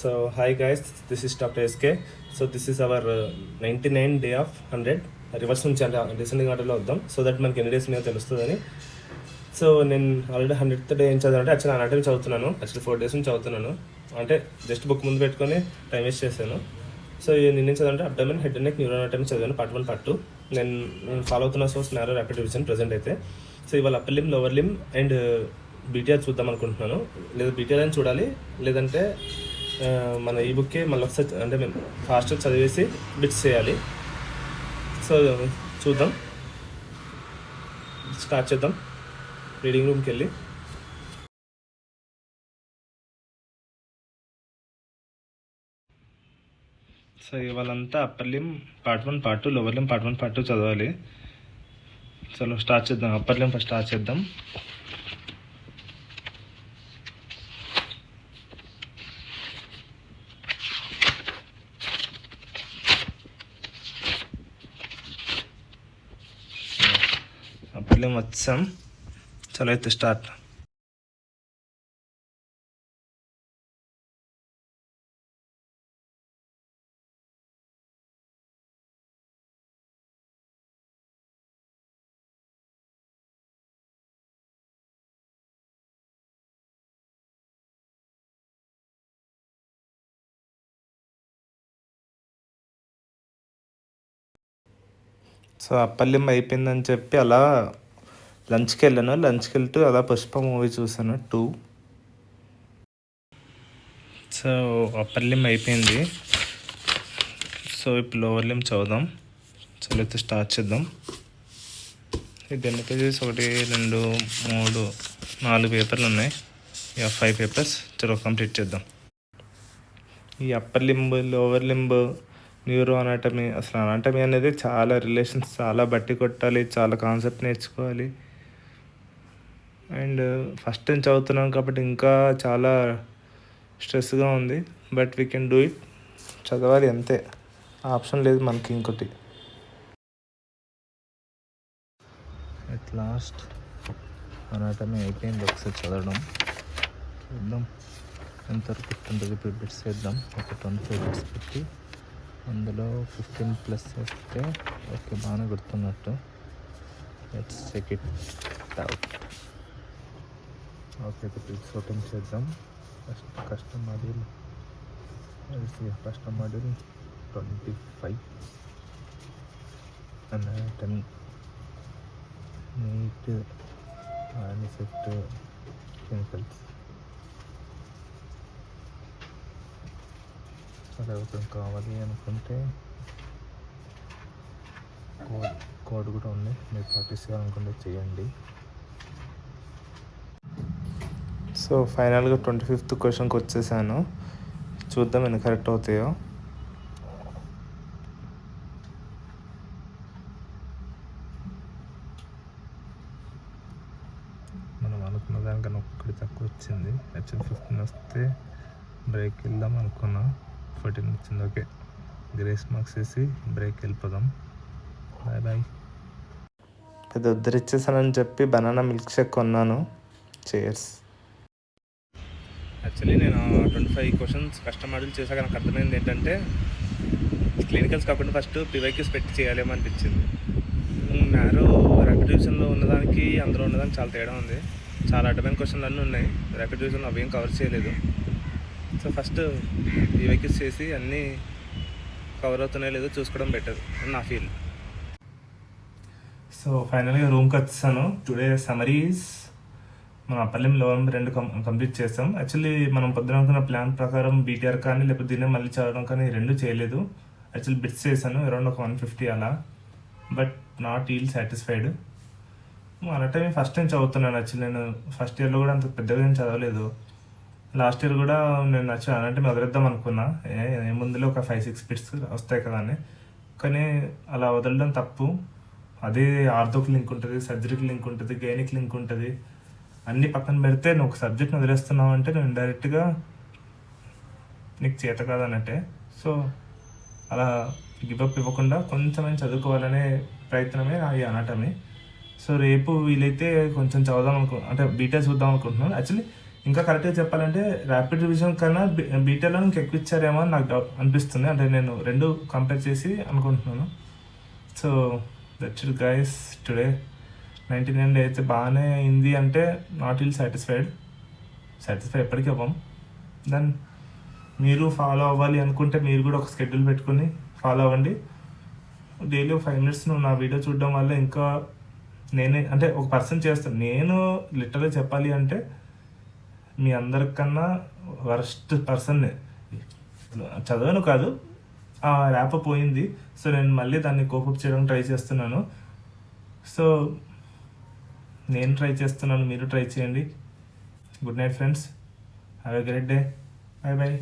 So hi guys, this is Dr. SK. So this is our 99 day of 100 reverse నుంచి అంటే descending ఆర్డర్లో వద్దాం so that మనకి ఎన్ని డేస్ ఉన్నాయో తెలుస్తుందని. సో నేను ఆల్రెడీ 100th డే ఏం చదివానంటే యాక్చువల్లీ అనాటమీ చదువుతున్నాను. యాక్చువల్లీ 4 days నుంచి చదువుతున్నాను. అంటే జస్ట్ బుక్ ముందు పెట్టుకొని టైం వేస్ట్ చేశాను. సో నేనేం చదివానంటే abdomen, head and neck, neuroanatomy చదివాను పార్ట్ 1 పార్ట్ 2. నేను ఫాలో అవుతున్న source narrow rapid revision present అయితే. సో ఇవాళ upper limb, lower limb and BTR చూద్దాం అనుకుంటున్నాను. లేదా బీటీఆర్ అని చూడాలి, లేదంటే మన ఈ బుక్కే మళ్ళీ ఒకసారి అంటే మేము ఫాస్ట్గా చదివేసి బిట్స్ చేయాలి. సో చూద్దాం, స్టార్ట్ చేద్దాం రీడింగ్ రూమ్కి వెళ్ళి. సో ఇవాళంతా upper limb part 1 part 2, lower limb part 1 part 2 చదవాలి. చలో స్టార్ట్ చేద్దాం. అప్పర్ లిమ్ ఫస్ట్ స్టార్ట్ చేద్దాం. అప్పర్ లిమ్ వచ్చాం. చలో అయితే స్టార్ట్. సో అప్పర్ లిమ్ అయిపోయిందని చెప్పి అలా లంచ్కి వెళ్ళాను. లంచ్కి వెళ్తూ అలా పుష్ప మూవీ చూసాను 2. సో అప్పర్ లిమ్ అయిపోయింది. సో ఇప్పుడు లోవర్ లిమ్ చదువుదాం. చలో అయితే స్టార్ట్ చేద్దాం. ఇది ఎన్ని పేజెస్? 1 2 3 4 పేపర్లు ఉన్నాయి. 5 పేపర్స్. చలో కంప్లీట్ చేద్దాం. ఈ upper limb, lower limb, neuro anatomy, అసలు అనాటమీ అనేది చాలా రిలేషన్స్ చాలా బట్టి కొట్టాలి, చాలా కాన్సెప్ట్ నేర్చుకోవాలి. అండ్ ఫస్ట్ టైం చదువుతున్నాం కాబట్టి ఇంకా చాలా స్ట్రెస్గా ఉంది. But we can do it. చదవాలి అంతే, ఆప్షన్ లేదు మనకి ఇంకోటి. అట్ లాస్ట్ అనాటమీ అయిపోయింది. ఒకసారి చదవడం చూద్దాం ఎంతవరకు ఉంటుంది. బిట్స్ చేద్దాం. ఒక 25 బిట్స్ పెట్టి అందులో 15+ వస్తే ఓకే, బాగానే గుర్తున్నట్టు. Let's check it out. Okay, bits open చేద్దాం. Custom module 25 anatomy, NEET, INICET, chemicals. చదవటం కావాలి అనుకుంటే కోడ్ కూడా ఉంది, మీరు ప్రాక్టీస్ చేయాలనుకుంటే చేయండి. సో ఫైనల్గా 25th క్వశ్చన్కి వచ్చేసాను. చూద్దాం ఎన్ని కరెక్ట్ అవుతాయో. మనం అనుకున్న దానికన్నా ఒక్కటి తక్కువ వచ్చింది. యాక్చువల్ 15 వస్తే బ్రేక్ వెళ్దాం అనుకున్నా, 14 వచ్చింది. ఓకే, గ్రేస్ మార్క్స్ వేసి బ్రేక్ వెళ్ళిపోదాం. Bye bye. పెద్ద ఉద్ధరిచ్చేసానని చెప్పి బనానా మిల్క్ షేక్ కొన్నాను. చేర్స్. యాక్చువల్లీ నేను 25 క్వశ్చన్స్ కస్టమ్ మాడ్యూల్ చేశాక నాకు అర్థమైంది ఏంటంటే క్లినికల్స్ కాకుండా ఫస్ట్ పివైక్యూస్ పెట్టి చేయాలేమో అనిపించింది. నారో ర్యాపిడ్ రివిజన్లో ఉన్నదానికి అందులో ఉన్నదానికి చాలా తేడా ఉంది. చాలా అడ్డమైన క్వశ్చన్లు అన్నీ ఉన్నాయి. ర్యాపిడ్ రివిజన్లో అవేం కవర్ చేయలేదు. సో ఫస్ట్ పివైక్యూస్ చేసి అన్నీ కవర్ అవుతున్నాయో లేదో చూసుకోవడం బెటర్ అని నా ఫీల్. సో ఫైనల్గా రూమ్కి వచ్చేసాను. టుడే సమరీస్ మనం అప్పర్ లిమ్, లోవర్ లిమ్ 2 కంప్లీట్ చేస్తాం. యాక్చువల్లీ మనం పొద్దున అనుకున్న ప్లాన్ ప్రకారం బీటీఆర్ కానీ లేకపోతే దీన్నే మళ్ళీ చదవడం కానీ 2 చేయలేదు. యాక్చువల్లీ బిట్స్ చేశాను అరౌండ్ ఒక 150 అలా. బట్ నాట్ ఈల్ సాటిస్ఫైడ్. అనాటమీ ఫస్ట్ టైం చదువుతున్నాను. యాక్చువల్లీ నేను ఫస్ట్ ఇయర్లో కూడా అంత పెద్దగా ఏం చదవలేదు. లాస్ట్ ఇయర్ కూడా నేను యాక్చువల్లీ అనాటమీ వదిలేద్దాం అనుకున్నా, ముందులో ఒక 5-6 బిట్స్ వస్తాయి కదా అని. కానీ అలా వదలడం తప్పు. అదే ఆర్థోకి లింక్ ఉంటుంది, సర్జరీకి లింక్ ఉంటుంది, గైనిక్ లింక్ ఉంటుంది. అన్నీ పక్కన పెడితే నువ్వు ఒక సబ్జెక్ట్ని వదిలేస్తున్నావు అంటే నువ్వు ఇండైరెక్ట్గా నీకు చేత కాదన్నట్టే. సో అలా గివప్ ఇవ్వకుండా కొంచెమైనా చదువుకోవాలనే ప్రయత్నమే ఈ అనాటమీ. సో రేపు వీలైతే కొంచెం చదువుదాం అంటే బీటెక్ చూద్దాం అనుకుంటున్నాను. యాక్చువల్లీ ఇంకా కరెక్ట్గా చెప్పాలంటే ర్యాపిడ్ రివిజన్ కన్నా బీటెలో ఇంకా ఎక్కువ ఇచ్చారేమో అని నాకు డౌట్ అనిపిస్తుంది. అంటే నేను రెండు కంపేర్ చేసి అనుకుంటున్నాను. So that's it guys today. 99 day అయితే బాగానే అయింది అంటే నాట్ ఇల్ సాటిస్ఫై ఎప్పటికీ అవ్వం. దెన్ మీరు ఫాలో అవ్వాలి అనుకుంటే మీరు కూడా ఒక స్కెడ్యూల్ పెట్టుకుని ఫాలో అవ్వండి. డైలీ 5 minutes నువ్వు నా వీడియో చూడడం వల్ల ఇంకా నేనే అంటే ఒక పర్సన్ చేస్తాను. నేను లిటరల్గా చెప్పాలి అంటే మీ అందరికన్నా వరస్ట్ పర్సన్నే. చదవను కాదు, ఆ ర్యాప్ పోయింది. సో నేను మళ్ళీ దాన్ని కోపప్ చేయడానికి ట్రై చేస్తున్నాను. సో నేను ట్రై చేస్తున్నాను, మీరు ట్రై చేయండి. Good night friends, have a great day, by by.